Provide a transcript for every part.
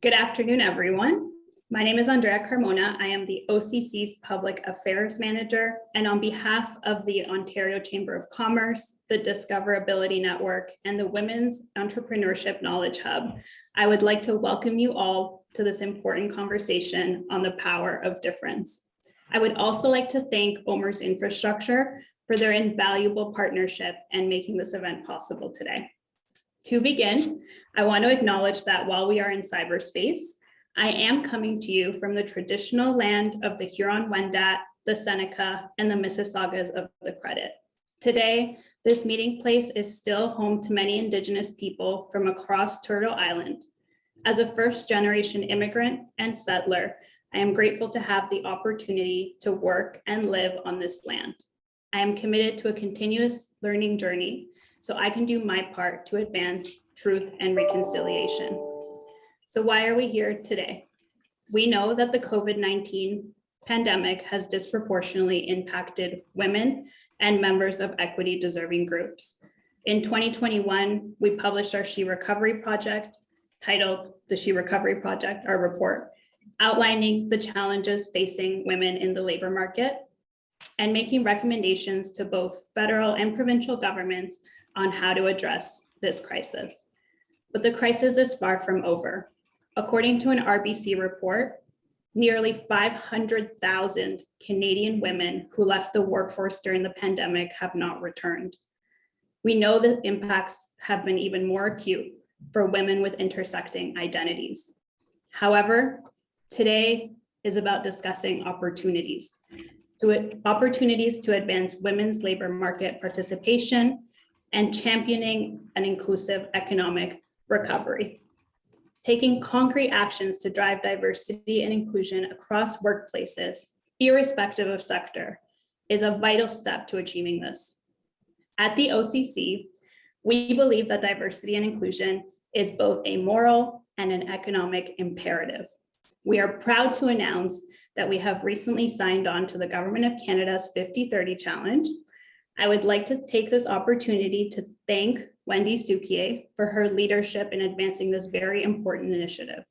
Good afternoon, everyone. My name is Andrea Carmona. I am the OCC's Public Affairs Manager, and on behalf of the Ontario Chamber of Commerce, the Discoverability Network, and the Women's Entrepreneurship Knowledge Hub, I would like to welcome you all to this important conversation on the power of difference. I would also like to thank OMERS Infrastructure for their invaluable partnership and making this event possible today. To begin, I want to acknowledge that while we are in cyberspace, I am coming to you from the traditional land of the Huron-Wendat, the Seneca, and the Mississaugas of the Credit. Today, this meeting place is still home to many Indigenous people from across Turtle Island. As a first-generation immigrant and settler, I am grateful to have the opportunity to work and live on this land. I am committed to a continuous learning journey so I can do my part to advance truth and reconciliation. So why are we here today? We know that the COVID-19 pandemic has disproportionately impacted women and members of equity-deserving groups. In 2021, we published our She Recovery Project, titled the She Recovery Project, our report, outlining the challenges facing women in the labor market and making recommendations to both federal and provincial governments on how to address this crisis. But the crisis is far from over. According to an RBC report, nearly 500,000 Canadian women who left the workforce during the pandemic have not returned. We know the impacts have been even more acute for women with intersecting identities. However, today is about discussing opportunities to advance women's labor market participation and championing an inclusive economic recovery. Taking concrete actions to drive diversity and inclusion across workplaces, irrespective of sector, is a vital step to achieving this. At the OCC, we believe that diversity and inclusion is both a moral and an economic imperative. We are proud to announce that we have recently signed on to the Government of Canada's 50-30 Challenge. I would like to take this opportunity to thank Wendy Sucher for her leadership in advancing this very important initiative.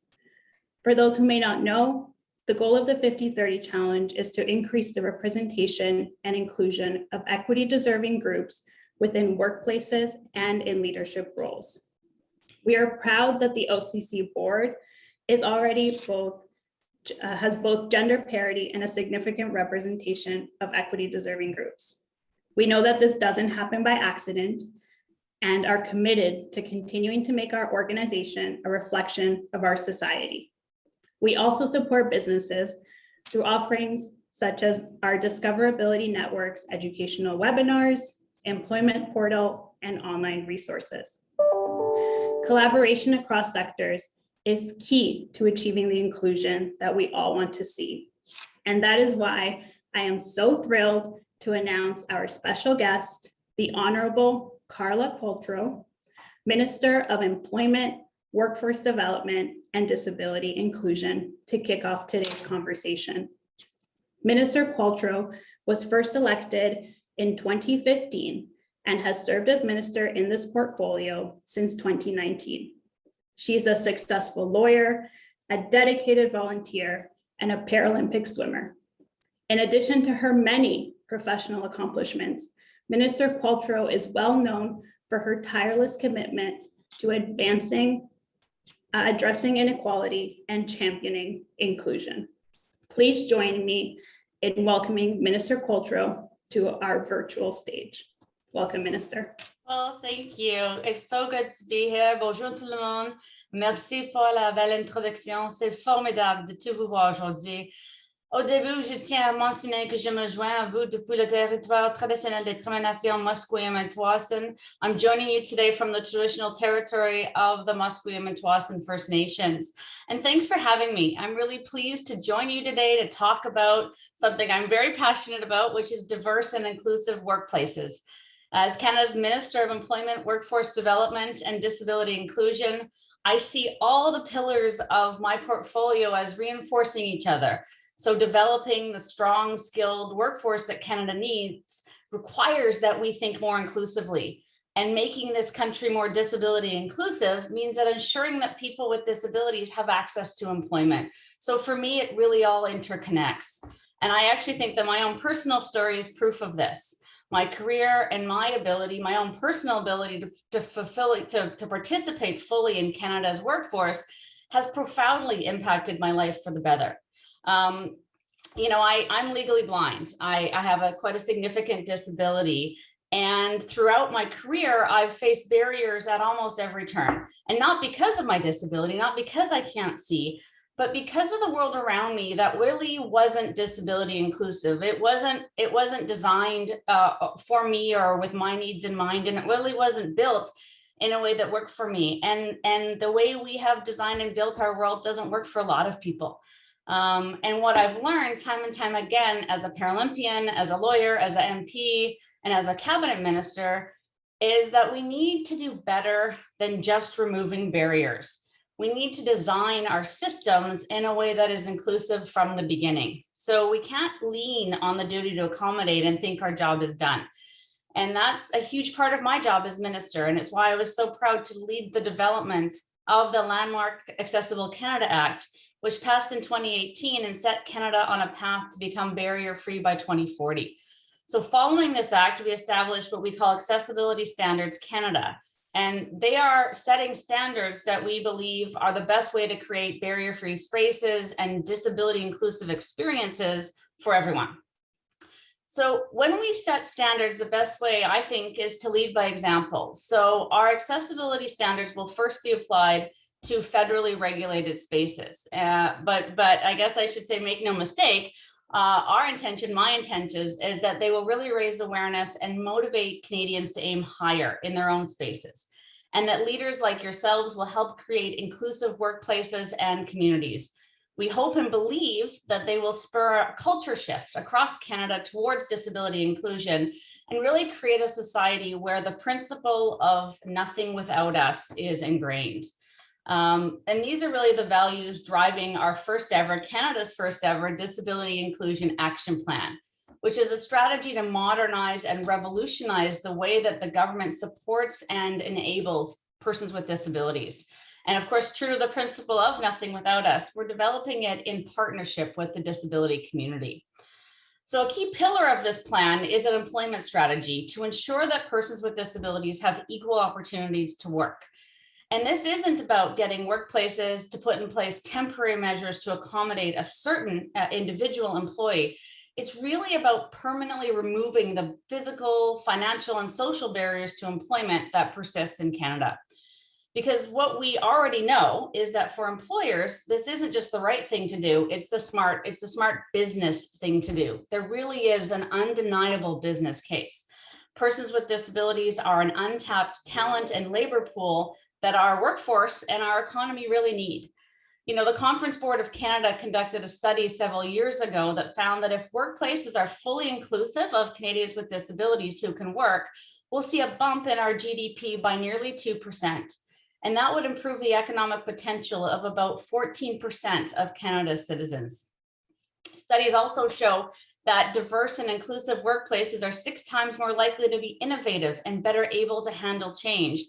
For those who may not know, the goal of the 50-30 Challenge is to increase the representation and inclusion of equity-deserving groups within workplaces and in leadership roles. We are proud that the OCC board is already has both gender parity and a significant representation of equity-deserving groups. We know that this doesn't happen by accident and are committed to continuing to make our organization a reflection of our society. We also support businesses through offerings such as our Discoverability Network's educational webinars, employment portal, and online resources. Collaboration across sectors is key to achieving the inclusion that we all want to see. And that is why I am so thrilled to announce our special guest, the Honorable Carla Qualtrough, Minister of Employment, Workforce Development, and Disability Inclusion, to kick off today's conversation. Minister Qualtrough was first elected in 2015 and has served as minister in this portfolio since 2019. She is a successful lawyer, a dedicated volunteer, and a Paralympic swimmer. In addition to her many professional accomplishments, Minister Qualtrough is well known for her tireless commitment to addressing inequality and championing inclusion. Please join me in welcoming Minister Qualtrough to our virtual stage. Welcome, Minister. Well, thank you. It's so good to be here. Bonjour tout le monde. Merci pour la belle introduction. C'est formidable de tout vous voir aujourd'hui. Au début, je tiens à mentionner que je me joins à vous depuis le territoire traditionnel des Premières Nations Musqueam and Tsawwassen. I'm joining you today from the traditional territory of the Musqueam and Tsawwassen First Nations. And thanks for having me. I'm really pleased to join you today to talk about something I'm very passionate about, which is diverse and inclusive workplaces. As Canada's Minister of Employment, Workforce Development, and Disability Inclusion, I see all the pillars of my portfolio as reinforcing each other. So developing the strong, skilled workforce that Canada needs requires that we think more inclusively. And making this country more disability inclusive means that ensuring that people with disabilities have access to employment. So for me, it really all interconnects. And I actually think that my own personal story is proof of this. My career and my ability, my own personal ability to participate fully in Canada's workforce has profoundly impacted my life for the better. You know, I'm legally blind. I have quite a significant disability. And throughout my career, I've faced barriers at almost every turn. And not because of my disability, not because I can't see, but because of the world around me that really wasn't disability inclusive. It wasn't designed for me or with my needs in mind, and it really wasn't built in a way that worked for me. And the way we have designed and built our world doesn't work for a lot of people. And what I've learned time and time again as a Paralympian, as a lawyer, as an MP, and as a cabinet minister is that we need to do better than just removing barriers. We need to design our systems in a way that is inclusive from the beginning. So we can't lean on the duty to accommodate and think our job is done. And that's a huge part of my job as minister. And it's why I was so proud to lead the development of the landmark Accessible Canada Act, which passed in 2018 and set Canada on a path to become barrier-free by 2040. So following this act, we established what we call Accessibility Standards Canada. And they are setting standards that we believe are the best way to create barrier-free spaces and disability-inclusive experiences for everyone. So when we set standards, the best way, I think, is to lead by example. So our accessibility standards will first be applied to federally regulated spaces. But I guess I should say, make no mistake, our intention, my intention is that they will really raise awareness and motivate Canadians to aim higher in their own spaces. And that leaders like yourselves will help create inclusive workplaces and communities. We hope and believe that they will spur a culture shift across Canada towards disability inclusion and really create a society where the principle of nothing without us is ingrained. And these are really the values driving our Canada's first ever Disability Inclusion Action Plan, which is a strategy to modernize and revolutionize the way that the government supports and enables persons with disabilities. And of course, true to the principle of nothing without us, we're developing it in partnership with the disability community. So a key pillar of this plan is an employment strategy to ensure that persons with disabilities have equal opportunities to work. And this isn't about getting workplaces to put in place temporary measures to accommodate a certain individual employee. It's really about permanently removing the physical, financial, and social barriers to employment that persist in Canada. Because what we already know is that for employers, this isn't just the right thing to do, it's the smart business thing to do. There really is an undeniable business case. Persons with disabilities are an untapped talent and labor pool that our workforce and our economy really need. You know, the Conference Board of Canada conducted a study several years ago that found that if workplaces are fully inclusive of Canadians with disabilities who can work, we'll see a bump in our GDP by nearly 2%. And that would improve the economic potential of about 14% of Canada's citizens. Studies also show that diverse and inclusive workplaces are 6 times more likely to be innovative and better able to handle change.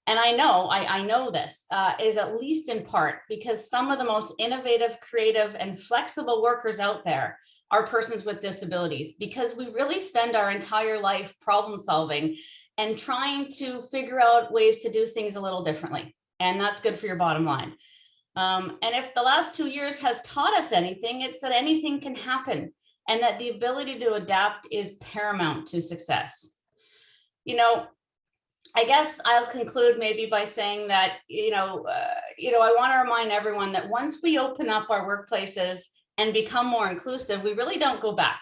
And I know this is at least in part because some of the most innovative, creative, and flexible workers out there are persons with disabilities, because we really spend our entire life problem solving and trying to figure out ways to do things a little differently. And that's good for your bottom line. And if the last 2 years has taught us anything, it's that anything can happen and that the ability to adapt is paramount to success. You know, I guess I'll conclude maybe by saying that, I want to remind everyone that once we open up our workplaces and become more inclusive, we really don't go back.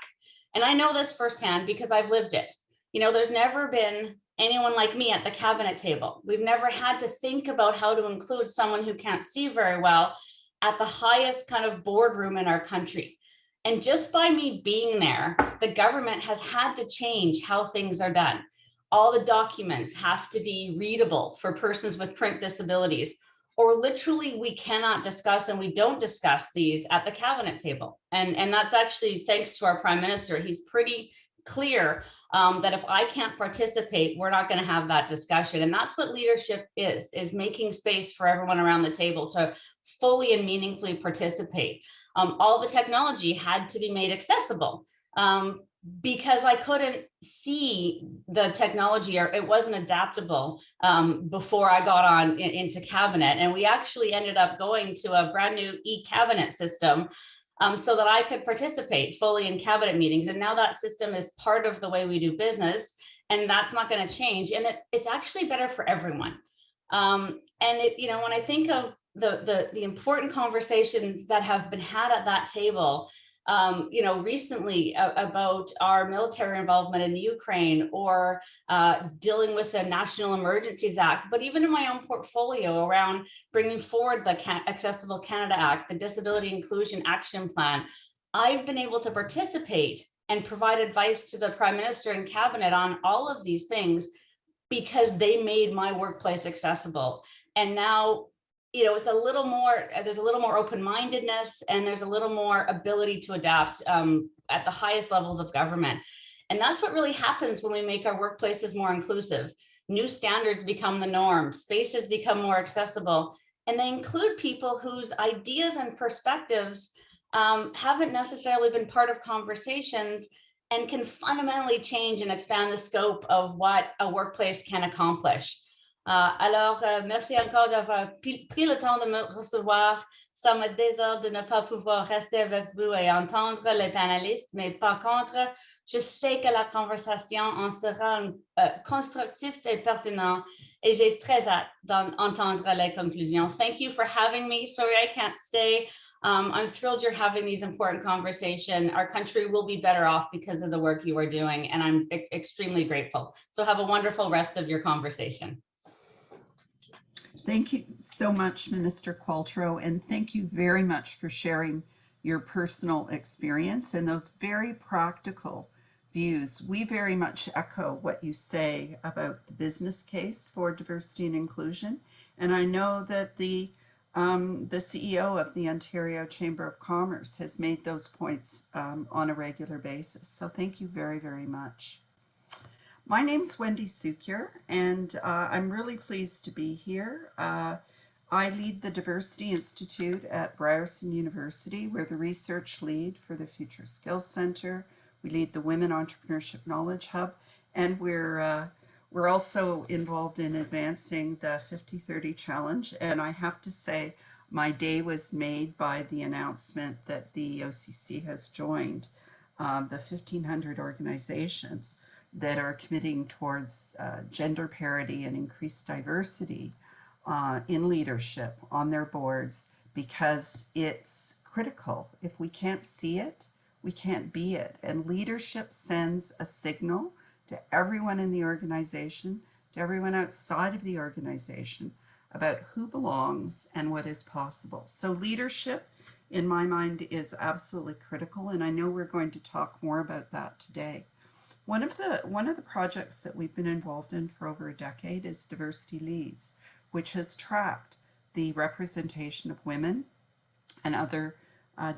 And I know this firsthand because I've lived it. You know, there's never been anyone like me at the cabinet table. We've never had to think about how to include someone who can't see very well at the highest kind of boardroom in our country. And just by me being there, the government has had to change how things are done. All the documents have to be readable for persons with print disabilities, or literally we cannot discuss and we don't discuss these at the cabinet table. And that's actually thanks to our Prime Minister. He's pretty clear that if I can't participate, we're not going to have that discussion. And that's what leadership is making space for everyone around the table to fully and meaningfully participate. All the technology had to be made accessible. Because I couldn't see the technology, or it wasn't adaptable before I got on into cabinet. And we actually ended up going to a brand new e-cabinet system so that I could participate fully in cabinet meetings. And now that system is part of the way we do business, and that's not going to change. And it's actually better for everyone. And when I think of the important conversations that have been had at that table, recently about our military involvement in the Ukraine, or dealing with the National Emergencies Act, but even in my own portfolio around bringing forward the Accessible Canada Act, the Disability Inclusion Action Plan, I've been able to participate and provide advice to the Prime Minister and Cabinet on all of these things because they made my workplace accessible. And now, it's there's a little more open-mindedness, and there's a little more ability to adapt at the highest levels of government. And that's what really happens when we make our workplaces more inclusive. New standards become the norm, spaces become more accessible, and they include people whose ideas and perspectives haven't necessarily been part of conversations, and can fundamentally change and expand the scope of what a workplace can accomplish. Alors, merci encore d'avoir pris le temps de me recevoir. Ça me désole de ne pas pouvoir rester avec vous et entendre les panélistes, mais par contre, je sais que la conversation en sera constructive et pertinente, et j'ai très hâte d'entendre les conclusions. Thank you for having me. Sorry I can't stay. I'm thrilled you're having these important conversations. Our country will be better off because of the work you are doing, and I'm extremely grateful. So have a wonderful rest of your conversation. Thank you so much, Minister Qualtrough, and thank you very much for sharing your personal experience and those very practical views. We very much echo what you say about the business case for diversity and inclusion, and I know that the CEO of the Ontario Chamber of Commerce has made those points on a regular basis. So thank you very, very much. My name's Wendy Sucher, and I'm really pleased to be here. I lead the Diversity Institute at Ryerson University. We're the research lead for the Future Skills Center. We lead the Women Entrepreneurship Knowledge Hub, and we're also involved in advancing the 50-30 Challenge. And I have to say, my day was made by the announcement that the OCC has joined the 1,500 organizations that are committing towards gender parity and increased diversity in leadership on their boards, because it's critical. If we can't see it, we can't be it. And leadership sends a signal to everyone in the organization, to everyone outside of the organization, about who belongs and what is possible. So leadership, in my mind, is absolutely critical, and I know we're going to talk more about that today. One of the projects that we've been involved in for over a decade is Diversity Leads, which has tracked the representation of women and other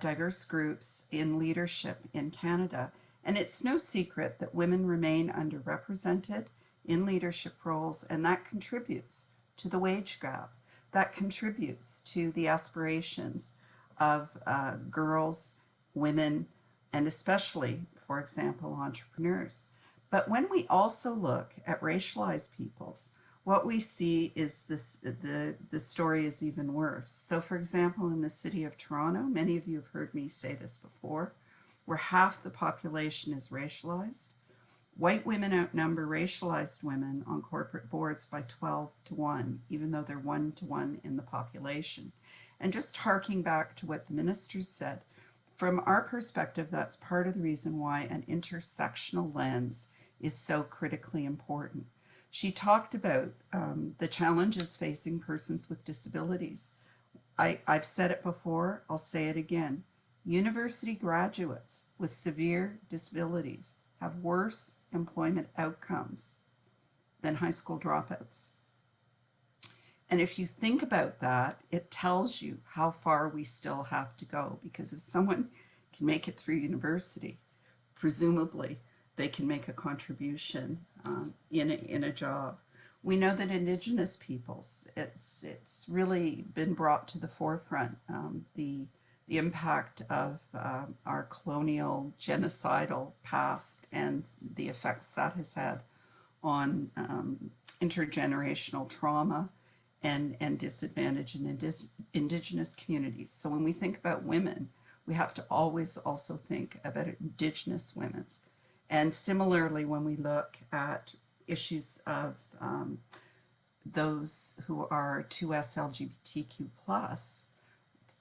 diverse groups in leadership in Canada. And it's no secret that women remain underrepresented in leadership roles, and that contributes to the wage gap. That contributes to the aspirations of girls, women, and especially, for example, entrepreneurs. But when we also look at racialized peoples, what we see is the story is even worse. So for example, in the city of Toronto, many of you have heard me say this before, where half the population is racialized, white women outnumber racialized women on corporate boards by 12-1, even though they're 1-1 in the population. And just harking back to what the minister said, from our perspective, that's part of the reason why an intersectional lens is so critically important. She talked about the challenges facing persons with disabilities. I've said it before, I'll say it again. University graduates with severe disabilities have worse employment outcomes than high school dropouts. And if you think about that, it tells you how far we still have to go, because if someone can make it through university, presumably they can make a contribution in a job. We know that Indigenous peoples, it's really been brought to the forefront, the impact of our colonial genocidal past and the effects that has had on intergenerational trauma and disadvantage in Indigenous communities. So when we think about women, we have to always also think about Indigenous women's. And similarly, when we look at issues of those who are 2S LGBTQ+,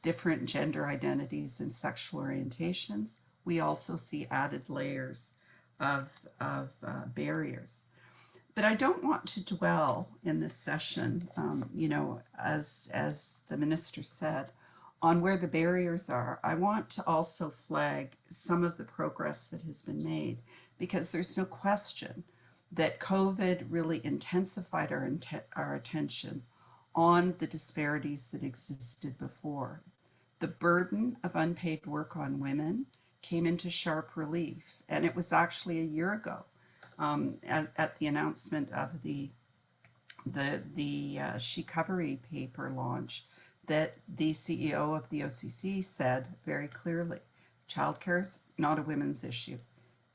different gender identities and sexual orientations, we also see added layers of barriers. But I don't want to dwell in this session, as the minister said, on where the barriers are. I want to also flag some of the progress that has been made, because there's no question that COVID really intensified our attention on the disparities that existed before. The burden of unpaid work on women came into sharp relief, and it was actually a year ago at the announcement of the She-Covery paper launch that the CEO of the OCC said very clearly, childcare is not a women's issue,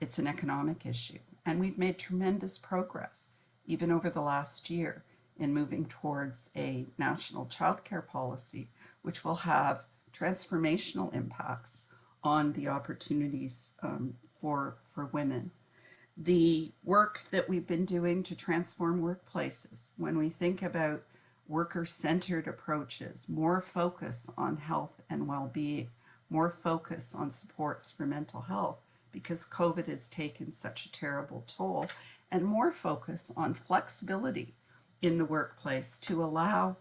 it's an economic issue. And we've made tremendous progress, even over the last year, in moving towards a national childcare policy, which will have transformational impacts on the opportunities for women. The work that we've been doing to transform workplaces, when we think about worker-centered approaches, more focus on health and well-being, more focus on supports for mental health, because COVID has taken such a terrible toll, and more focus on flexibility in the workplace to allow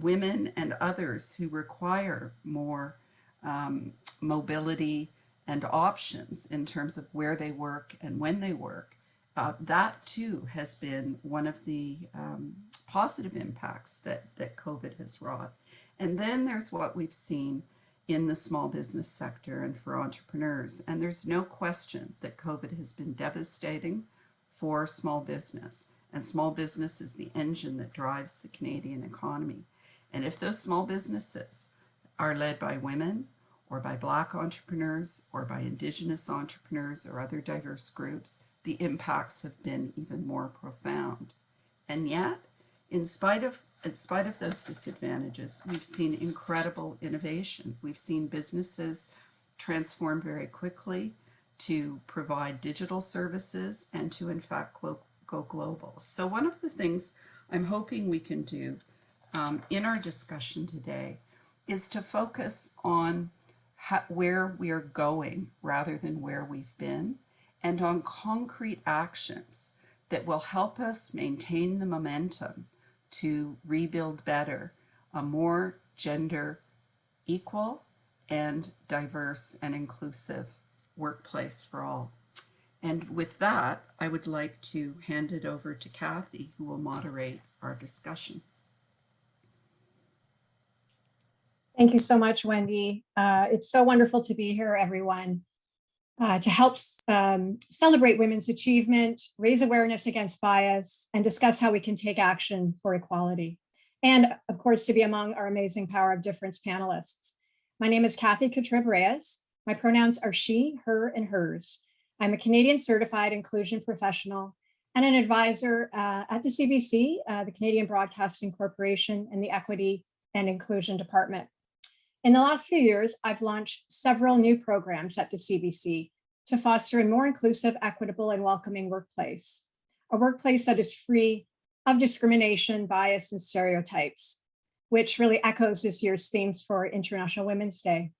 women and others who require more mobility and options in terms of where they work and when they work. That too has been one of the positive impacts that COVID has wrought. And then there's what we've seen in the small business sector and for entrepreneurs. And there's no question that COVID has been devastating for small business. And small business is the engine that drives the Canadian economy. And if those small businesses are led by women, or by Black entrepreneurs, or by Indigenous entrepreneurs, or other diverse groups, the impacts have been even more profound. And yet, in spite of those disadvantages, we've seen incredible innovation. We've seen businesses transform very quickly to provide digital services and to, in fact, go global. So one of the things I'm hoping we can do in our discussion today is to focus on where we are going rather than where we've been, and on concrete actions that will help us maintain the momentum to rebuild better a more gender equal and diverse and inclusive workplace for all. And with that, I would like to hand it over to Cathy, who will moderate our discussion. Thank you so much, Wendy. It's so wonderful to be here, everyone, to help celebrate women's achievement, raise awareness against bias, and discuss how we can take action for equality. And of course, to be among our amazing Power of Difference panelists. My name is Cathy Kabarez. My pronouns are she, her, and hers. I'm a Canadian certified inclusion professional and an advisor at the CBC, the Canadian Broadcasting Corporation, and the Equity and Inclusion Department. In the last few years, I've launched several new programs at the CBC to foster a more inclusive, equitable, and welcoming workplace, a workplace that is free of discrimination, bias, and stereotypes, which really echoes this year's themes for International Women's Day.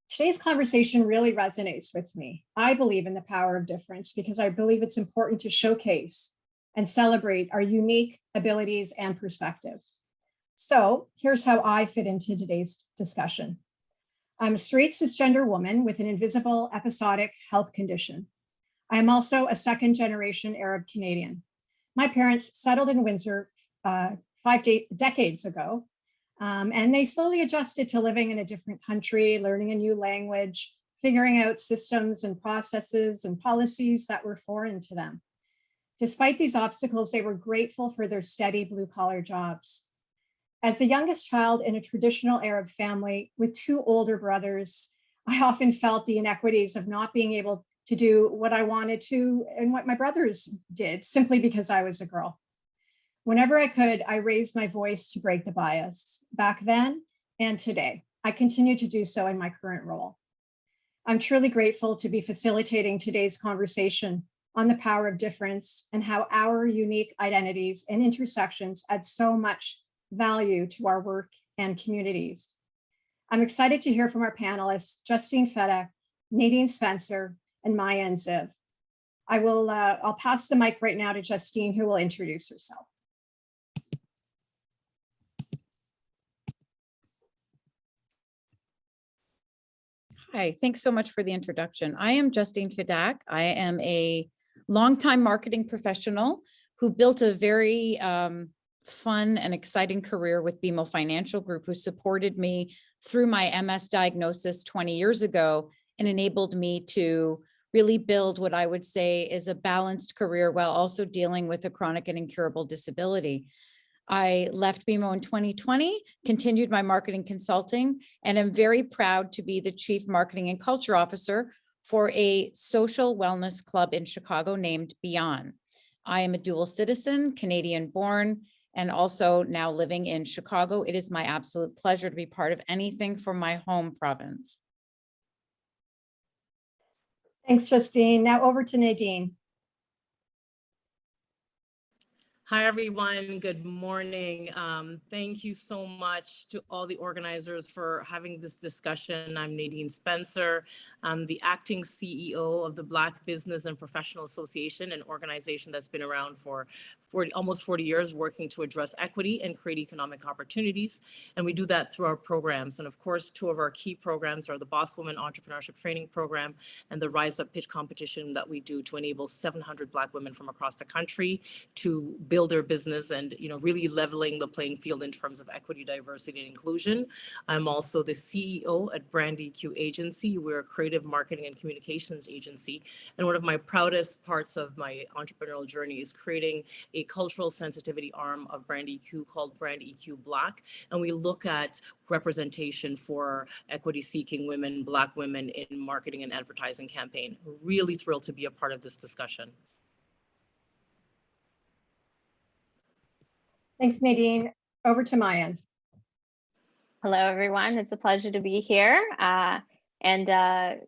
Today's conversation really resonates with me. I believe in the power of difference because I believe it's important to showcase and celebrate our unique abilities and perspectives. So here's how I fit into today's discussion. I'm a straight cisgender woman with an invisible episodic health condition. I am also a second-generation Arab Canadian. My parents settled in Windsor 5 decades ago, and they slowly adjusted to living in a different country, learning a new language, figuring out systems and processes and policies that were foreign to them. Despite these obstacles, they were grateful for their steady blue-collar jobs. As the youngest child in a traditional Arab family with two older brothers, I often felt the inequities of not being able to do what I wanted to and what my brothers did simply because I was a girl. Whenever I could, I raised my voice to break the bias. Back then and today, I continue to do so in my current role. I'm truly grateful to be facilitating today's conversation on the power of difference and how our unique identities and intersections add so much value to our work and communities. I'm excited to hear from our panelists, Justine Fidak, Nadine Spencer, and Maya and Ziv. I'll pass the mic right now to Justine, who will introduce herself. Hi, thanks so much for the introduction. I am Justine Fidak. I am a longtime marketing professional who built a very fun and exciting career with BMO Financial Group, who supported me through my MS diagnosis 20 years ago and enabled me to really build what I would say is a balanced career while also dealing with a chronic and incurable disability. I left BMO in 2020, continued my marketing consulting, and am very proud to be the Chief Marketing and Culture Officer for a social wellness club in Chicago named Beyond. I am a dual citizen, Canadian born, and also now living in Chicago. It is my absolute pleasure to be part of anything from my home province. Thanks, Justine. Now over to Nadine. Hi, everyone. Good morning. Thank you so much to all the organizers for having this discussion. I'm Nadine Spencer. I'm the acting CEO of the Black Business and Professional Association, an organization that's been around for almost 40 years, working to address equity and create economic opportunities. And we do that through our programs. And of course, two of our key programs are the Boss Woman Entrepreneurship Training Program and the Rise Up Pitch competition that we do to enable 700 Black women from across the country to build their business and, really leveling the playing field in terms of equity, diversity, and inclusion. I'm also the CEO at Brand EQ Agency. We're a creative marketing and communications agency. And one of my proudest parts of my entrepreneurial journey is creating a cultural sensitivity arm of Brand EQ called Brand EQ Black. And we look at representation for equity-seeking women, Black women in marketing and advertising campaign. Really thrilled to be a part of this discussion. Thanks, Nadine. Over to Maya. Hello, everyone. It's a pleasure to be here and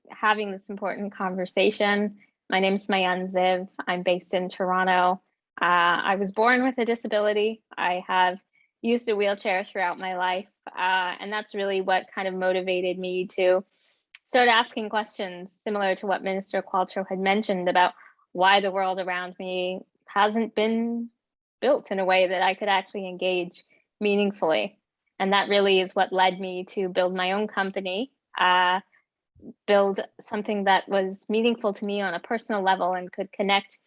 having this important conversation. My name is Mayan Ziv. I'm based in Toronto. I was born with a disability. I have used a wheelchair throughout my life, and that's really what kind of motivated me to start asking questions similar to what Minister Qualtrough had mentioned about why the world around me hasn't been built in a way that I could actually engage meaningfully. And that really is what led me to build my own company, build something that was meaningful to me on a personal level and could connect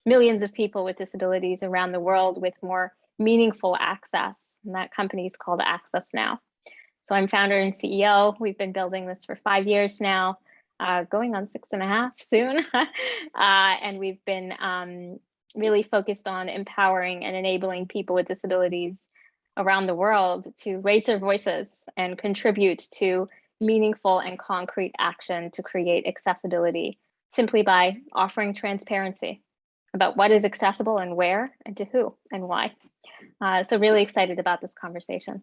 millions of people with disabilities around the world with more meaningful access. And that company is called Access Now. So I'm founder and CEO. We've been building this for 5 years now, going on 6.5 soon. And we've been really focused on empowering and enabling people with disabilities around the world to raise their voices and contribute to meaningful and concrete action to create accessibility simply by offering transparency about what is accessible and where and to who and why. So really excited about this conversation.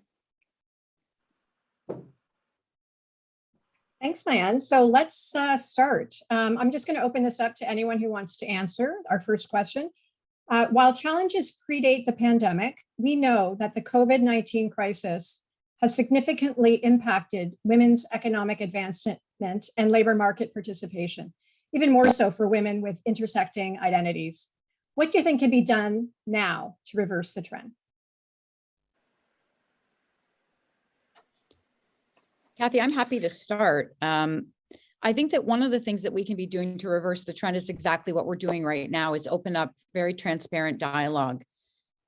Thanks, Mayan. So let's start. I'm just going to open this up to anyone who wants to answer our first question. While challenges predate the pandemic, we know that the COVID-19 crisis has significantly impacted women's economic advancement and labor market participation, even more so for women with intersecting identities. What do you think can be done now to reverse the trend? Cathy, I'm happy to start. I think that one of the things that we can be doing to reverse the trend is exactly what we're doing right now, is open up very transparent dialogue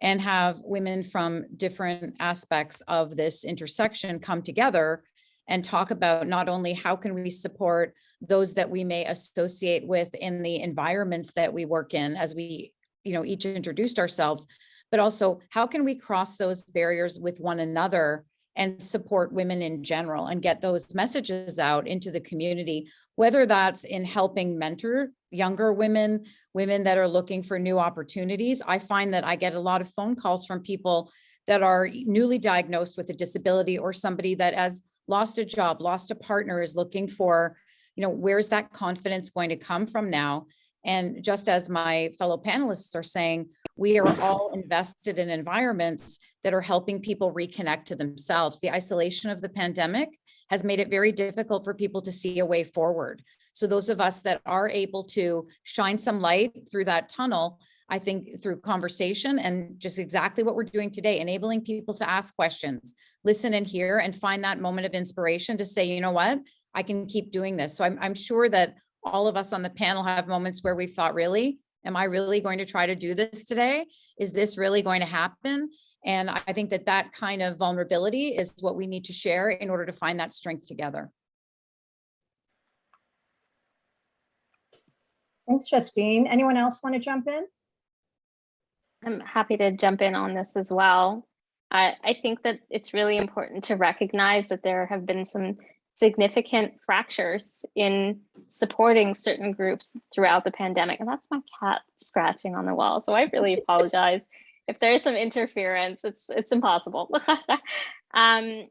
and have women from different aspects of this intersection come together and talk about not only how can we support those that we may associate with in the environments that we work in, as we, each introduced ourselves, but also how can we cross those barriers with one another and support women in general and get those messages out into the community, whether that's in helping mentor younger women that are looking for new opportunities. I find that I get a lot of phone calls from people that are newly diagnosed with a disability, or somebody that has lost a job, lost a partner, is looking for, where's that confidence going to come from now? And just as my fellow panelists are saying, we are all invested in environments that are helping people reconnect to themselves. The isolation of the pandemic has made it very difficult for people to see a way forward. So those of us that are able to shine some light through that tunnel, I think through conversation and just exactly what we're doing today, enabling people to ask questions, listen and hear, and find that moment of inspiration to say, you know what, I can keep doing this. So I'm sure that all of us on the panel have moments where we've thought, really, am I really going to try to do this today? Is this really going to happen? And I think that that kind of vulnerability is what we need to share in order to find that strength together. Thanks, Justine. Anyone else want to jump in? I'm happy to jump in on this as well. I think that it's really important to recognize that there have been some significant fractures in supporting certain groups throughout the pandemic. And that's my cat scratching on the wall. So I really apologize if there's some interference. It's impossible. I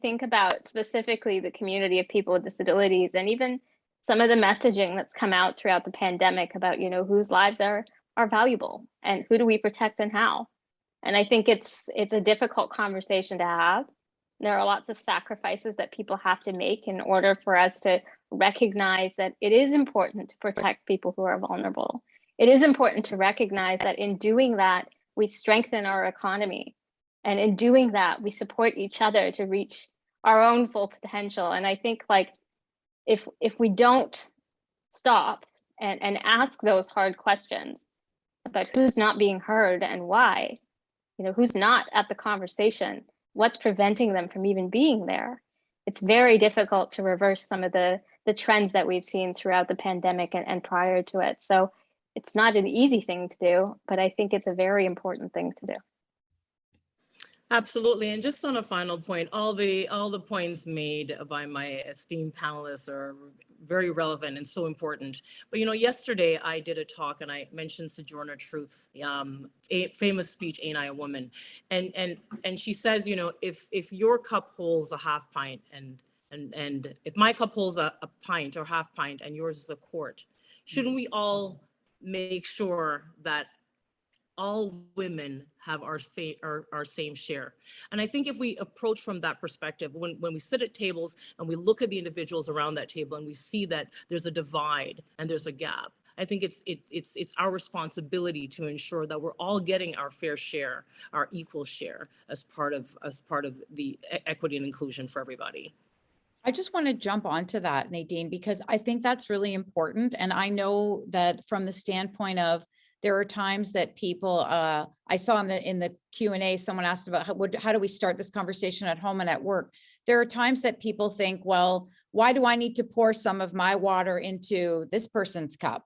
think about specifically the community of people with disabilities, and even some of the messaging that's come out throughout the pandemic about, whose lives are valuable and who do we protect and how. And I think it's a difficult conversation to have. There are lots of sacrifices that people have to make in order for us to recognize that it is important to protect people who are vulnerable. It is important to recognize that in doing that, we strengthen our economy. And in doing that, we support each other to reach our own full potential. And I think, like, if we don't stop and ask those hard questions about who's not being heard and why, who's not at the conversation, what's preventing them from even being there, it's very difficult to reverse some of the trends that we've seen throughout the pandemic and prior to it. So it's not an easy thing to do, but I think it's a very important thing to do. Absolutely. And just on a final point, all the points made by my esteemed panelists are very relevant and so important. But, yesterday I did a talk and I mentioned Sojourner Truth's a famous speech, Ain't I a Woman? And she says, if your cup holds a half pint and if my cup holds a pint or half pint and yours is a quart, shouldn't we all make sure that all women have our same share? And I think if we approach from that perspective, when we sit at tables and we look at the individuals around that table and we see that there's a divide and there's a gap, I think it's our responsibility to ensure that we're all getting our fair share, our equal share, as part of the equity and inclusion for everybody. I just want to jump onto that, Nadine, because I think that's really important. And I know that from the standpoint of, there are times that people, I saw in the Q&A, someone asked about how do we start this conversation at home and at work? There are times that people think, well, why do I need to pour some of my water into this person's cup?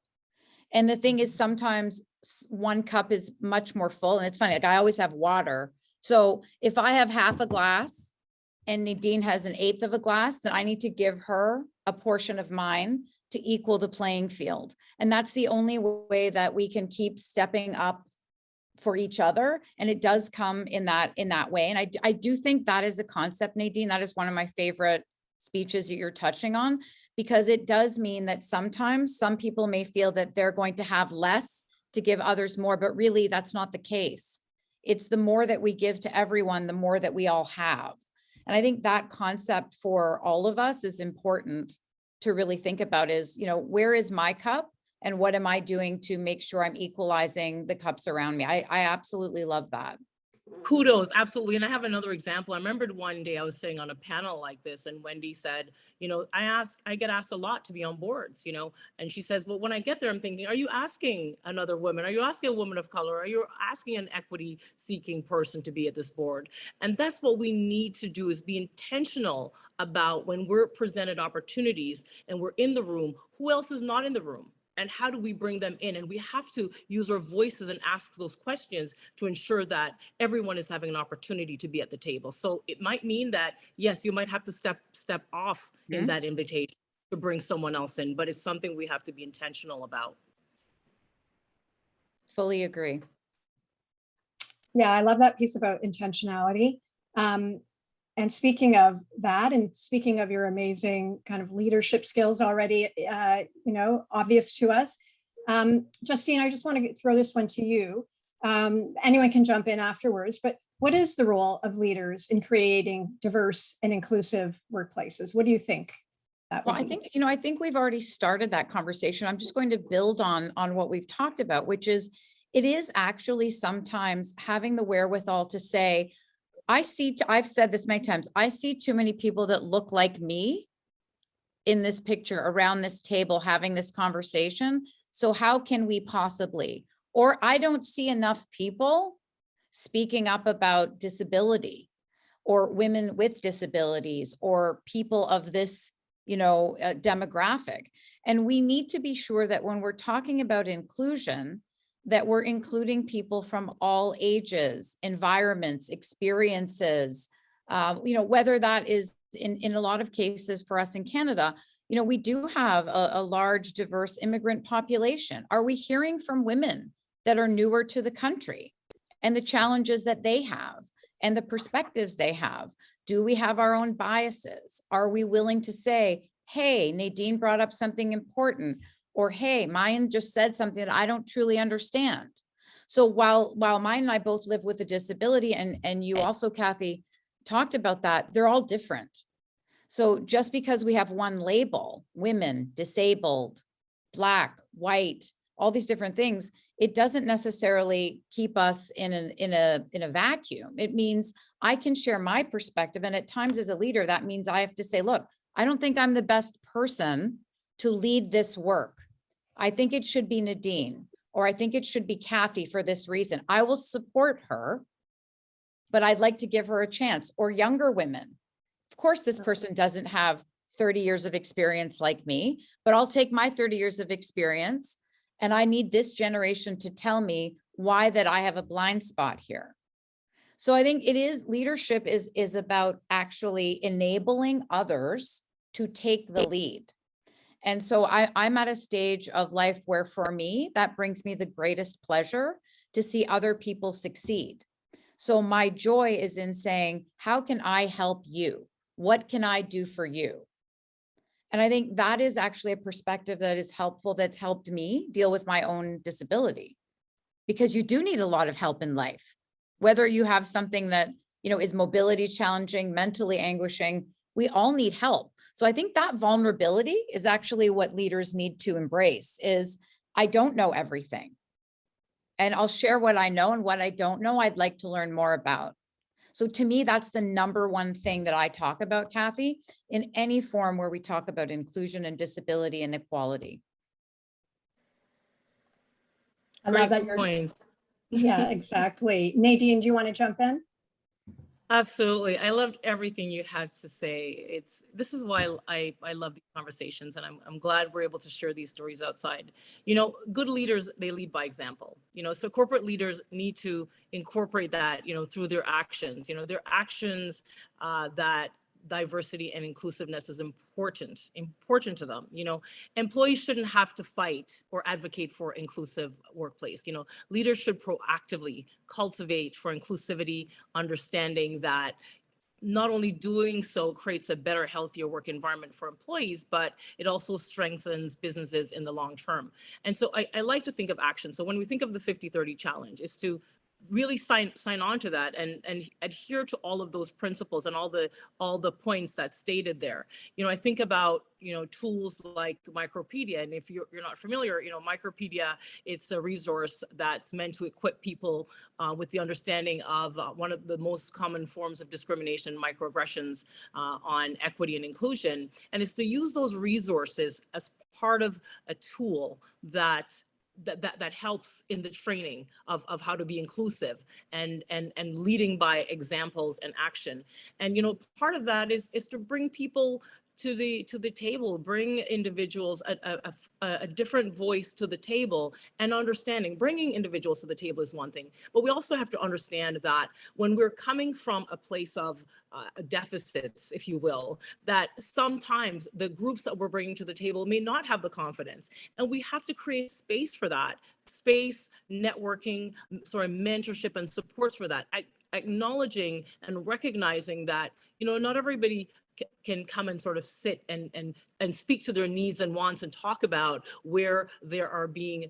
And the thing is, sometimes one cup is much more full. And it's funny, like I always have water. So if I have half a glass and Nadine has an eighth of a glass, then I need to give her a portion of mine to equal the playing field. And that's the only way that we can keep stepping up for each other. And it does come in that way. And I do think that is a concept, Nadine, that is one of my favorite speeches that you're touching on, because it does mean that sometimes some people may feel that they're going to have less to give others more, but really that's not the case. It's the more that we give to everyone, the more that we all have. And I think that concept for all of us is important to really think about is, where is my cup and what am I doing to make sure I'm equalizing the cups around me? I absolutely love that. Kudos, absolutely. And I have another example. I remembered one day I was sitting on a panel like this, and Wendy said, I get asked a lot to be on boards, and she says, well, when I get there, I'm thinking, are you asking another woman? Are you asking a woman of color? Are you asking an equity seeking person to be at this board? And that's what we need to do, is be intentional about when we're presented opportunities and we're in the room, who else is not in the room? And how do we bring them in? And we have to use our voices and ask those questions to ensure that everyone is having an opportunity to be at the table. So it might mean that, yes, you might have to step off in that invitation to bring someone else in, but it's something we have to be intentional about. Fully agree. Yeah, I love that piece about intentionality. And speaking of that, and speaking of your amazing kind of leadership skills already, obvious to us, Justine, I just want to throw this one to you. Anyone can jump in afterwards, but what is the role of leaders in creating diverse and inclusive workplaces? What do you think? Well, I think we've already started that conversation. I'm just going to build on what we've talked about, which is, it is actually sometimes having the wherewithal to say, I've said this many times, I see too many people that look like me in this picture around this table having this conversation. So how can we possibly, or I don't see enough people speaking up about disability or women with disabilities or people of this, demographic. And we need to be sure that when we're talking about inclusion, that we're including people from all ages, environments, experiences, whether that is in a lot of cases for us in Canada, we do have a large diverse immigrant population. Are we hearing from women that are newer to the country and the challenges that they have and the perspectives they have? Do we have our own biases? Are we willing to say, hey, Nadine brought up something important, or hey, Mayan just said something that I don't truly understand. So while Mayan and I both live with a disability, and you also, Cathy, talked about that, they're all different. So just because we have one label, women, disabled, Black, white, all these different things, it doesn't necessarily keep us in a vacuum. It means I can share my perspective. And at times as a leader, that means I have to say, look, I don't think I'm the best person to lead this work. I think it should be Nadine, or I think it should be Cathy for this reason. I will support her, but I'd like to give her a chance. Or younger women. Of course, this person doesn't have 30 years of experience like me, but I'll take my 30 years of experience, and I need this generation to tell me why that I have a blind spot here. So I think leadership is about actually enabling others to take the lead. And so I'm at a stage of life where, for me, that brings me the greatest pleasure to see other people succeed. So my joy is in saying, how can I help you? What can I do for you? And I think that is actually a perspective that is helpful, that's helped me deal with my own disability, because you do need a lot of help in life, whether you have something that, is mobility challenging, mentally anguishing, we all need help. So I think that vulnerability is actually what leaders need to embrace, is I don't know everything. And I'll share what I know, and what I don't know, I'd like to learn more about. So to me, that's the number one thing that I talk about, Cathy, in any form where we talk about inclusion and disability and equality. I love that. Points. Yeah, exactly. Nadine, do you want to jump in? Absolutely. I loved everything you had to say. This is why I love these conversations, and I'm glad we're able to share these stories outside. Good leaders, they lead by example. So corporate leaders need to incorporate that, through their actions. Their actions that diversity and inclusiveness is important to them. Employees shouldn't have to fight or advocate for inclusive workplace. Leaders should proactively cultivate for inclusivity, understanding that not only doing so creates a better, healthier work environment for employees, but it also strengthens businesses in the long term. And so I like to think of action. So when we think of the 50-30 challenge, is to really sign on to that and adhere to all of those principles and all the points that's stated there. You know, I think about, you know, tools like Micropedia, and if you're not familiar, you know, Micropedia, it's a resource that's meant to equip people with the understanding of one of the most common forms of discrimination, microaggressions on equity and inclusion, and it's to use those resources as part of a tool that helps in the training of how to be inclusive and leading by examples and action. And, you know, part of that is to bring people to the table, bring individuals a different voice to the table and understanding. Bringing individuals to the table is one thing, but we also have to understand that when we're coming from a place of deficits, if you will, that sometimes the groups that we're bringing to the table may not have the confidence, and we have to create space for that, space, networking, mentorship and supports for that. Acknowledging and recognizing that, you know, not everybody can come and sort of sit and speak to their needs and wants and talk about where they are being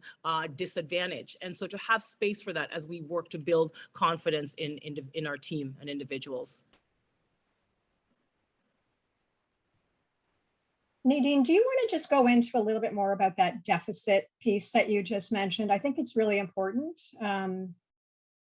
disadvantaged. And so to have space for that as we work to build confidence in our team and individuals. Nadine, do you want to just go into a little bit more about that deficit piece that you just mentioned? I think it's really important.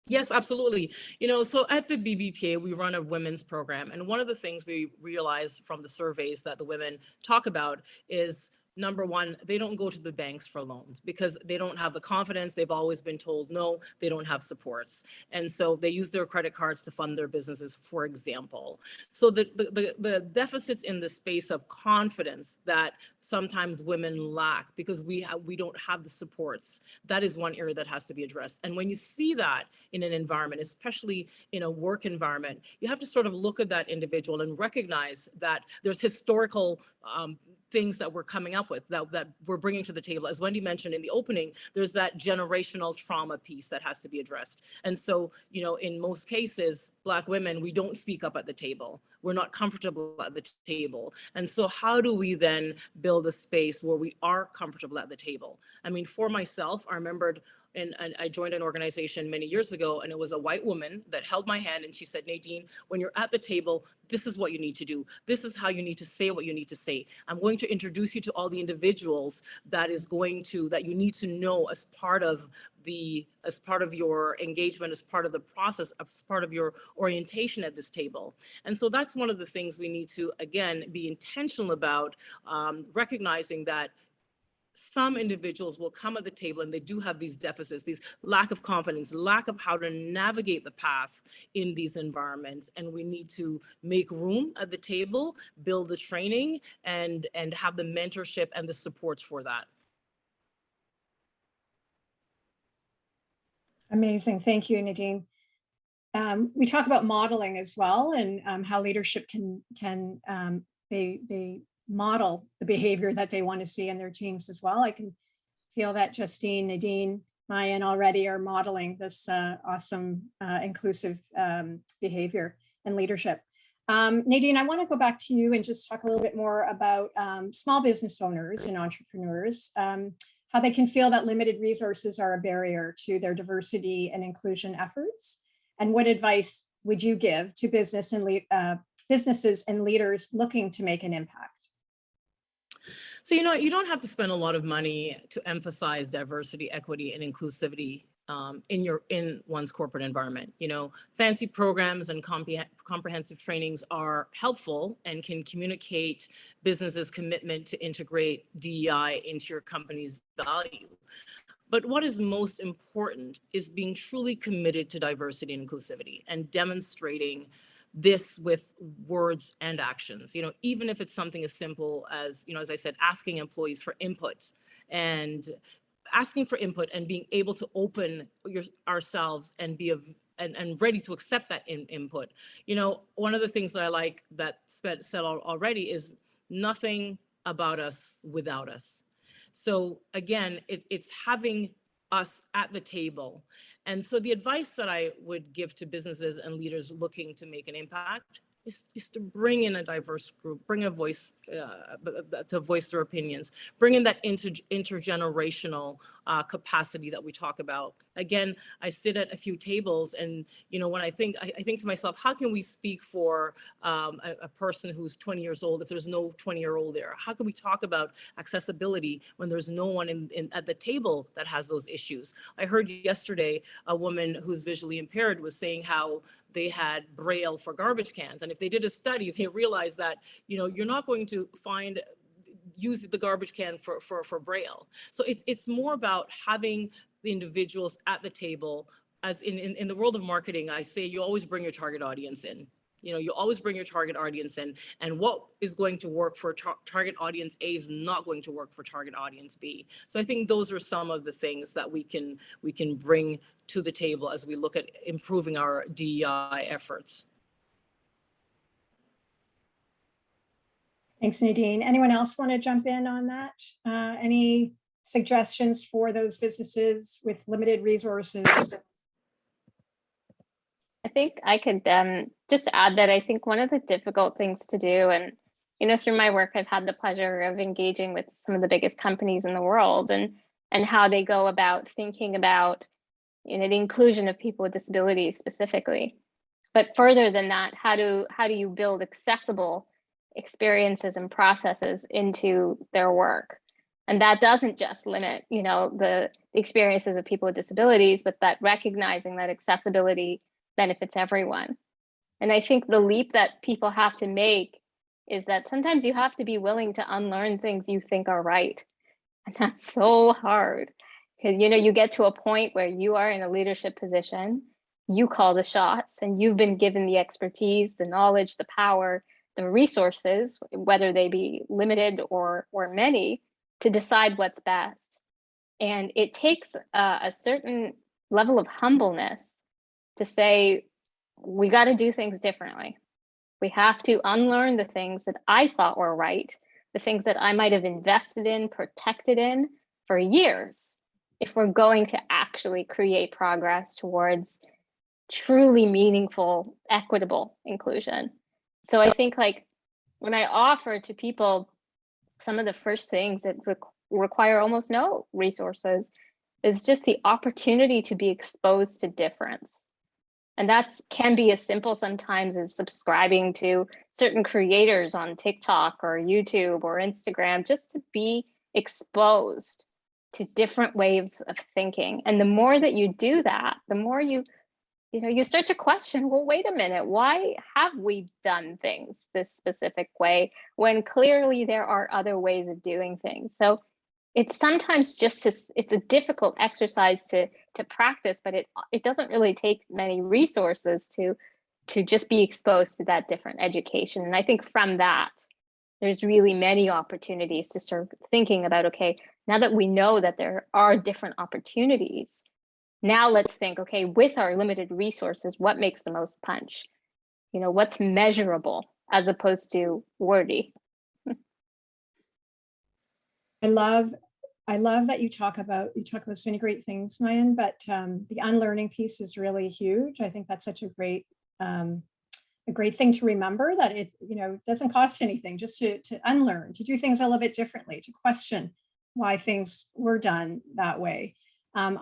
Yes, absolutely. You know, so at the BBPA, we run a women's program. And one of the things we realized from the surveys that the women talk about is, number one, they don't go to the banks for loans because they don't have the confidence. They've always been told no, they don't have supports. And so they use their credit cards to fund their businesses, for example. So the deficits in the space of confidence that sometimes women lack because we don't have the supports, that is one area that has to be addressed. And when you see that in an environment, especially in a work environment, you have to sort of look at that individual and recognize that there's historical things that we're coming up with that we're bringing to the table. As Wendy mentioned in the opening, there's that generational trauma piece that has to be addressed. And so, you know, in most cases, Black women, we don't speak up at the table. We're not comfortable at the table. And so how do we then build a space where we are comfortable at the table? I mean, for myself, I remembered and I joined an organization many years ago, and it was a white woman that held my hand and she said, Nadine, when you're at the table, this is what you need to do. This is how you need to say what you need to say. I'm going to introduce you to all the individuals that you need to know as part of your engagement, as part of the process, as part of your orientation at this table. And so that's one of the things we need to, again, be intentional about, recognizing that some individuals will come at the table and they do have these deficits, these lack of confidence, lack of how to navigate the path in these environments. And we need to make room at the table, build the training, and have the mentorship and the supports for that. Amazing. Thank you, Nadine. We talk about modeling as well, and how leadership can they model the behavior that they want to see in their teams as well. I can feel that Justine, Nadine, Mayan already are modeling this awesome inclusive behavior and leadership. Nadine, I want to go back to you and just talk a little bit more about small business owners and entrepreneurs, how they can feel that limited resources are a barrier to their diversity and inclusion efforts. And what advice would you give to businesses and leaders looking to make an impact? So, you know, you don't have to spend a lot of money to emphasize diversity, equity, and inclusivity in one's corporate environment. You know, fancy programs and comprehensive trainings are helpful and can communicate businesses' commitment to integrate DEI into your company's value. But what is most important is being truly committed to diversity and inclusivity and demonstrating this with words and actions. You know, even if it's something as simple as, you know, as I said, asking employees for input and being able to open ourselves and be and ready to accept that input. You know, one of the things that I like that said already is nothing about us without us. So again, it's having us at the table. And so the advice that I would give to businesses and leaders looking to make an impact is to bring in a diverse group, bring a voice to voice their opinions, bring in that intergenerational capacity that we talk about. Again, I sit at a few tables, and when I think to myself, how can we speak for a person who's 20 years old if there's no 20-year-old there? How can we talk about accessibility when there's no one at the table that has those issues? I heard yesterday a woman who's visually impaired was saying how they had Braille for garbage cans. And if they did a study, they realized that, you're not going to use the garbage can for Braille. So it's more about having the individuals at the table. As in the world of marketing, I say you always bring your target audience in. You always bring your target audience in, and what is going to work for target audience A is not going to work for target audience B. So I think those are some of the things that we can bring to the table as we look at improving our DEI efforts. Thanks, Nadine. Anyone else want to jump in on that? Any suggestions for those businesses with limited resources? I think I could just add that I think one of the difficult things to do, and through my work, I've had the pleasure of engaging with some of the biggest companies in the world, and how they go about thinking about the inclusion of people with disabilities specifically. But further than that, how do you build accessible experiences and processes into their work? And that doesn't just limit, the experiences of people with disabilities, but that recognizing that accessibility benefits everyone. And I think the leap that people have to make is that sometimes you have to be willing to unlearn things you think are right. And that's so hard, because you get to a point where you are in a leadership position, you call the shots, and you've been given the expertise, the knowledge, the power, the resources, whether they be limited or many, to decide what's best. And it takes a certain level of humbleness to say, we got to do things differently. We have to unlearn the things that I thought were right, the things that I might have invested in, protected in for years, if we're going to actually create progress towards truly meaningful, equitable inclusion. So I think, like, when I offer to people some of the first things that require almost no resources is just the opportunity to be exposed to difference. And that can be as simple sometimes as subscribing to certain creators on TikTok or YouTube or Instagram, just to be exposed to different ways of thinking. And the more that you do that, the more you start to question, well, wait a minute, why have we done things this specific way when clearly there are other ways of doing things? So it's sometimes it's a difficult exercise to practice, but it doesn't really take many resources to just be exposed to that different education. And I think from that, there's really many opportunities to start thinking about, okay, now that we know that there are different opportunities, now let's think, okay, with our limited resources, what makes the most punch? What's measurable as opposed to wordy? I love that you talk about so many great things, Mayan, but the unlearning piece is really huge. I think that's such a great thing to remember, that it doesn't cost anything just to unlearn, to do things a little bit differently, to question why things were done that way. I'm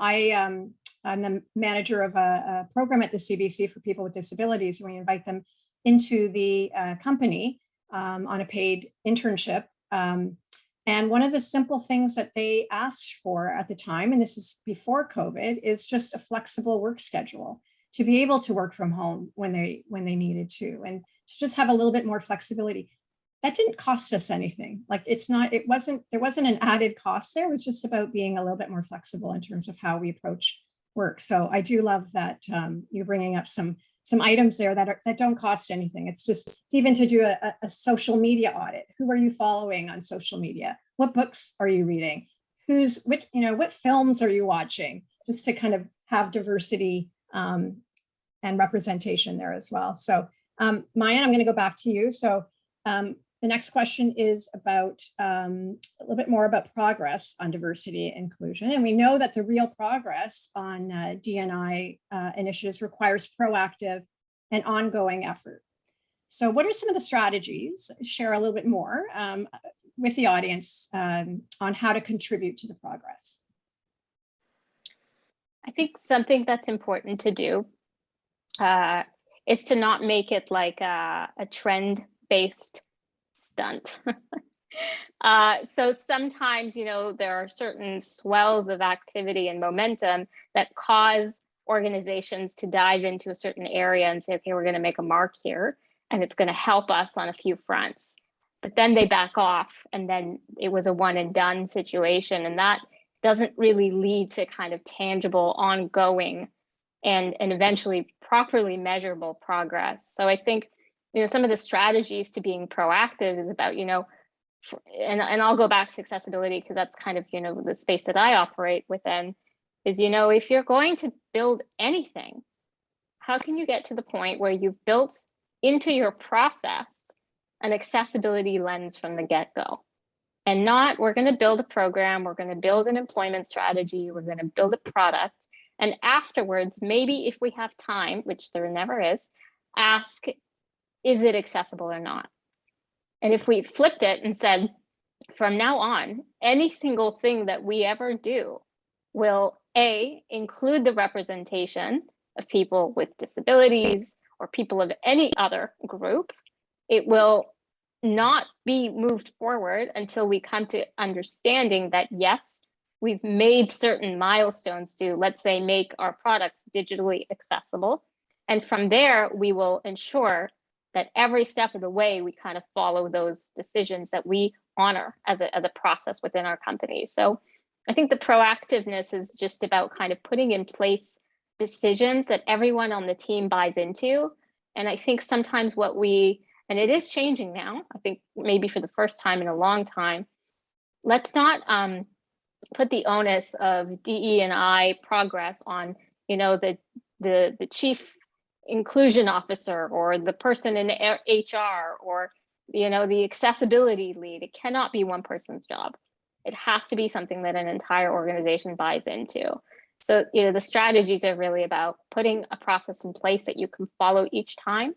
the manager of a program at the CBC for people with disabilities, and we invite them into the company on a paid internship. And one of the simple things that they asked for at the time, and this is before COVID, is just a flexible work schedule, to be able to work from home when they needed to, and to just have a little bit more flexibility. That didn't cost us anything. Like there wasn't an added cost there. It was just about being a little bit more flexible in terms of how we approach work. So I do love that you're bringing up some items there that don't cost anything. It's even to do a social media audit. Who are you following on social media? What books are you reading? What films are you watching? Just to kind of have diversity and representation there as well. So Mayan, I'm going to go back to you. So the next question is about a little bit more about progress on diversity and inclusion. And we know that the real progress on D&I initiatives requires proactive and ongoing effort. So what are some of the strategies? Share a little bit more with the audience on how to contribute to the progress. I think something that's important to do is to not make it like a trend-based stunt. So sometimes, there are certain swells of activity and momentum that cause organizations to dive into a certain area and say, okay, we're going to make a mark here, and it's going to help us on a few fronts. But then they back off, and then it was a one and done situation, and that doesn't really lead to kind of tangible, ongoing, and eventually properly measurable progress. So I think, some of the strategies to being proactive is about, and I'll go back to accessibility because that's kind of, the space that I operate within, is, if you're going to build anything, how can you get to the point where you've built into your process an accessibility lens from the get-go? And not, we're going to build a program, we're going to build an employment strategy, we're going to build a product. And afterwards, maybe if we have time, which there never is, ask, is it accessible or not? And if we flipped it and said, from now on, any single thing that we ever do will A, include the representation of people with disabilities or people of any other group. It will not be moved forward until we come to understanding that, yes, we've made certain milestones to, let's say, make our products digitally accessible. And from there, we will ensure that every step of the way, we kind of follow those decisions that we honor as a process within our company. So I think the proactiveness is just about kind of putting in place decisions that everyone on the team buys into. And I think sometimes and it is changing now, I think maybe for the first time in a long time, let's not put the onus of DE&I progress on, the chief inclusion officer or the person in HR or, the accessibility lead. It cannot be one person's job. It has to be something that an entire organization buys into. So, the strategies are really about putting a process in place that you can follow each time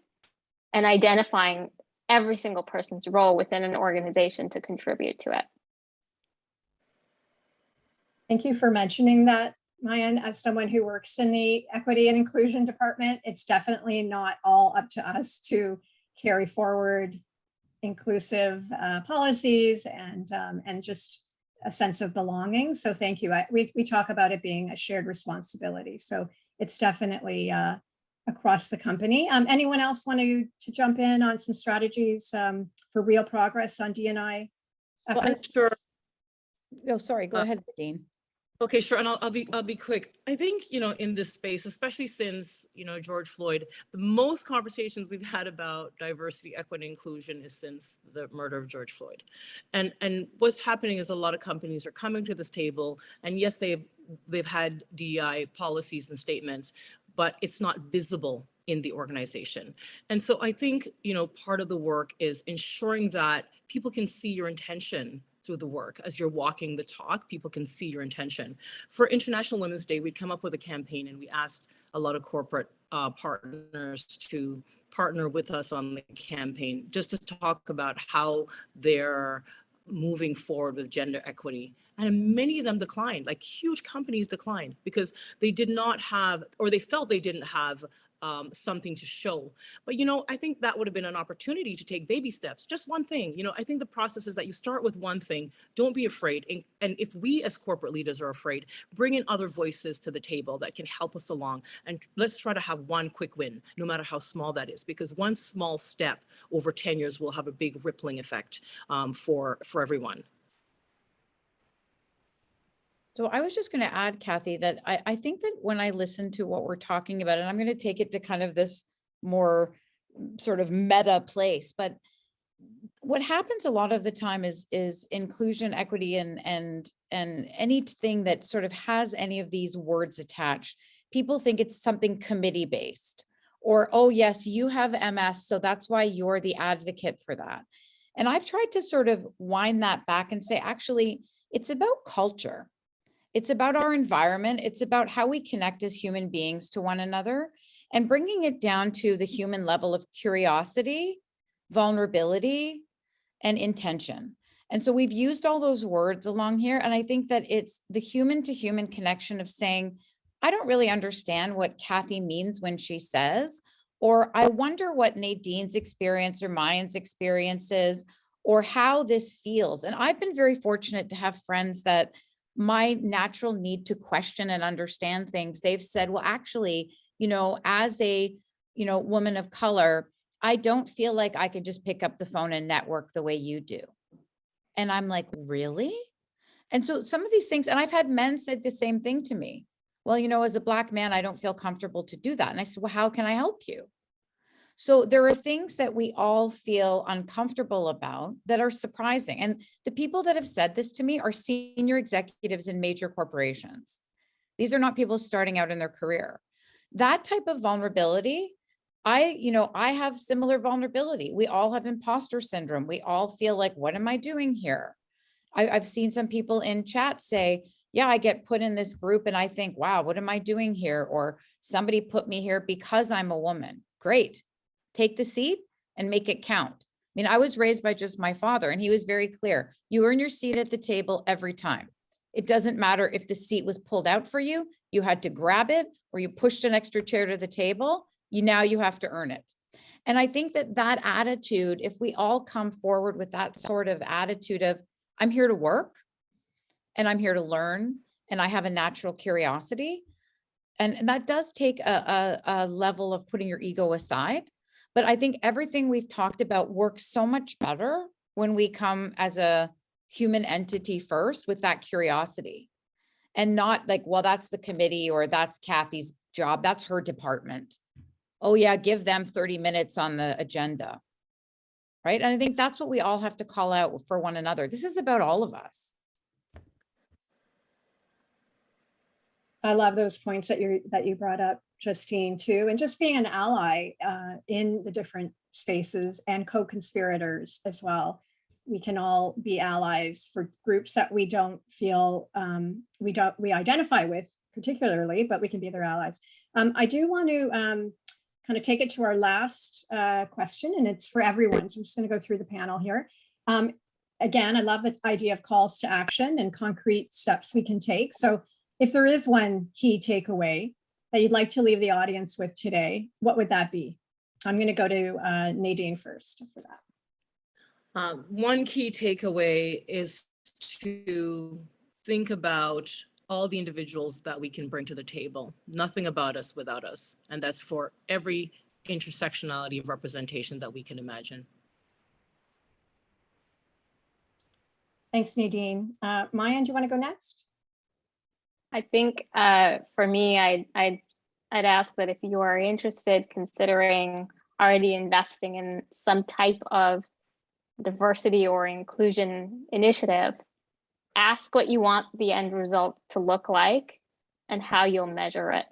and identifying every single person's role within an organization to contribute to it. Thank you for mentioning that, Mayan. As someone who works in the equity and inclusion department, it's definitely not all up to us to carry forward inclusive policies and just a sense of belonging. So thank you. We talk about it being a shared responsibility. So it's definitely across the company. Anyone else want to jump in on some strategies for real progress on D&I efforts? Sure. No, sorry, go ahead, Nadine. Okay, sure, and I'll be quick. I think, in this space, especially since, George Floyd, the most conversations we've had about diversity, equity, inclusion is since the murder of George Floyd. And what's happening is a lot of companies are coming to this table, and yes, they've had DEI policies and statements, but it's not visible in the organization. And so I think, part of the work is ensuring that people can see your intention through the work. As you're walking the talk, people can see your intention. For International Women's Day, we'd come up with a campaign and we asked a lot of corporate partners to partner with us on the campaign, just to talk about how they're moving forward with gender equity. And many of them declined, like huge companies declined because they did not have, or they felt they didn't have something to show. But, I think that would have been an opportunity to take baby steps, just one thing. I think the process is that you start with one thing, don't be afraid. And if we as corporate leaders are afraid, bring in other voices to the table that can help us along. And let's try to have one quick win, no matter how small that is, because one small step over 10 years will have a big rippling effect for everyone. So I was just going to add, Cathy, that I think that when I listen to what we're talking about, and I'm going to take it to kind of this more sort of meta place, but what happens a lot of the time is inclusion, equity, and anything that sort of has any of these words attached. People think it's something committee based, or, oh yes, you have MS, so that's why you're the advocate for that. And I've tried to sort of wind that back and say, actually, it's about culture. It's about our environment. It's about how we connect as human beings to one another, and bringing it down to the human level of curiosity vulnerability, and intention. And so we've used all those words along here. And I think that it's the human to human connection of saying, I don't really understand what Cathy means when she says, or I wonder what Nadine's experience or Mayan's experience is, or how this feels. And I've been very fortunate to have friends that my natural need to question and understand things, they've said, well, actually, as a, woman of color, I don't feel like I can just pick up the phone and network the way you do. And I'm like, really? And so some of these things, and I've had men say the same thing to me. Well, as a Black man, I don't feel comfortable to do that. And I said, well, how can I help you? So there are things that we all feel uncomfortable about that are surprising. And the people that have said this to me are senior executives in major corporations. These are not people starting out in their career. That type of vulnerability, I have similar vulnerability. We all have imposter syndrome. We all feel like, what am I doing here? I've seen some people in chat say, yeah, I get put in this group and I think, wow, what am I doing here? Or somebody put me here because I'm a woman. Great. Take the seat and make it count. I mean, I was raised by just my father, and he was very clear. You earn your seat at the table every time. It doesn't matter if the seat was pulled out for you, you had to grab it, or you pushed an extra chair to the table. Now you have to earn it. And I think that attitude, if we all come forward with that sort of attitude of, I'm here to work and I'm here to learn and I have a natural curiosity. And that does take a level of putting your ego aside. But I think everything we've talked about works so much better when we come as a human entity first with that curiosity and not like, well, that's the committee or that's Cathy's job. That's her department. Oh yeah, give them 30 minutes on the agenda. Right. And I think that's what we all have to call out for one another. This is about all of us. I love those points that you brought up, Justine, too, and just being an ally in the different spaces and co-conspirators as well. We can all be allies for groups that we don't feel we identify with particularly, but we can be their allies. I do want to kind of take it to our last question, and it's for everyone. So I'm just going to go through the panel here. Again, I love the idea of calls to action and concrete steps we can take. So if there is one key takeaway that you'd like to leave the audience with today, what would that be? I'm going to go to Nadine first for that. One key takeaway is to think about all the individuals that we can bring to the table. Nothing about us without us. And that's for every intersectionality of representation that we can imagine. Thanks, Nadine. Mayan, do you want to go next? I think for me, I'd ask that if you are interested, considering already investing in some type of diversity or inclusion initiative, ask what you want the end result to look like and how you'll measure it.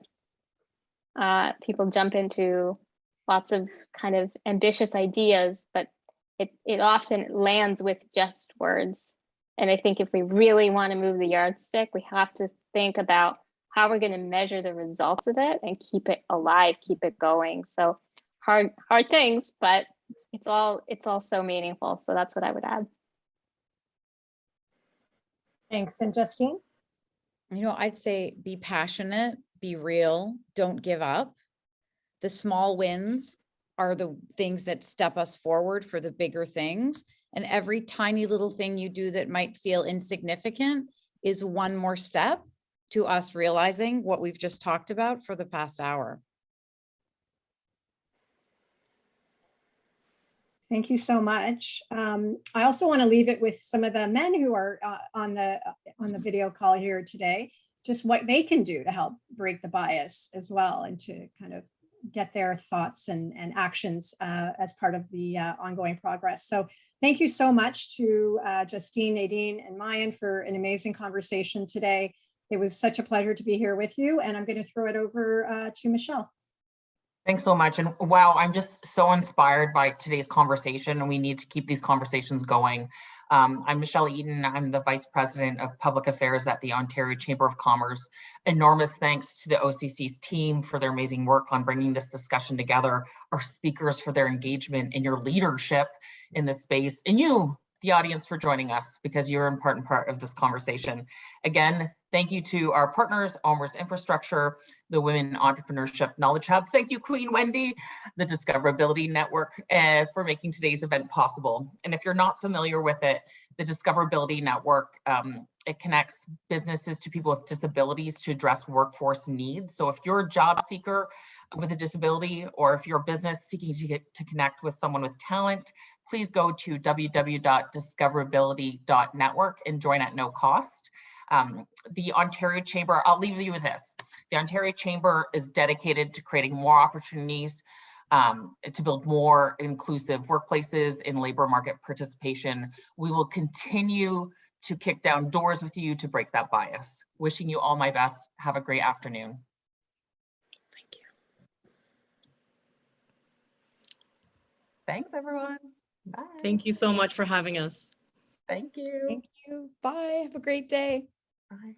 People jump into lots of kind of ambitious ideas, but it often lands with just words. And I think if we really want to move the yardstick, we have to think about how we're going to measure the results of it and keep it alive, keep it going. So hard things, but it's all so meaningful. So that's what I would add. Thanks. And Justine? I'd say be passionate, be real, don't give up. The small wins are the things that step us forward for the bigger things. And every tiny little thing you do that might feel insignificant is one more step to us realizing what we've just talked about for the past hour. Thank you so much. I also want to leave it with some of the men who are on the video call here today, just what they can do to help break the bias as well, and to kind of get their thoughts and actions as part of the ongoing progress. So thank you so much to Justine, Nadine, and Mayan for an amazing conversation today. It was such a pleasure to be here with you, and I'm going to throw it over to Michelle. Thanks so much. And wow, I'm just so inspired by today's conversation, and we need to keep these conversations going. I'm Michelle Eaton. I'm the Vice President of Public Affairs at the Ontario Chamber of Commerce. Enormous thanks to the OCC's team for their amazing work on bringing this discussion together, our speakers for their engagement and your leadership in this space, and you, the audience, for joining us, because you're an important part of this conversation. Again, thank you to our partners, OMERS Infrastructure, the Women Entrepreneurship Knowledge Hub. Thank you, Queen Wendy, the Discoverability Network, for making today's event possible. And if you're not familiar with it, the Discoverability Network, it connects businesses to people with disabilities to address workforce needs. So if you're a job seeker with a disability, or if you're a business seeking to connect with someone with talent, please go to www.discoverability.network and join at no cost. The Ontario Chamber, I'll leave you with this. The Ontario Chamber is dedicated to creating more opportunities to build more inclusive workplaces in labor market participation. We will continue to kick down doors with you to break that bias. Wishing you all my best. Have a great afternoon. Thank you. Thanks, everyone. Bye. Thank you so much for having us. Thank you. Thank you. Bye. Have a great day. Bye.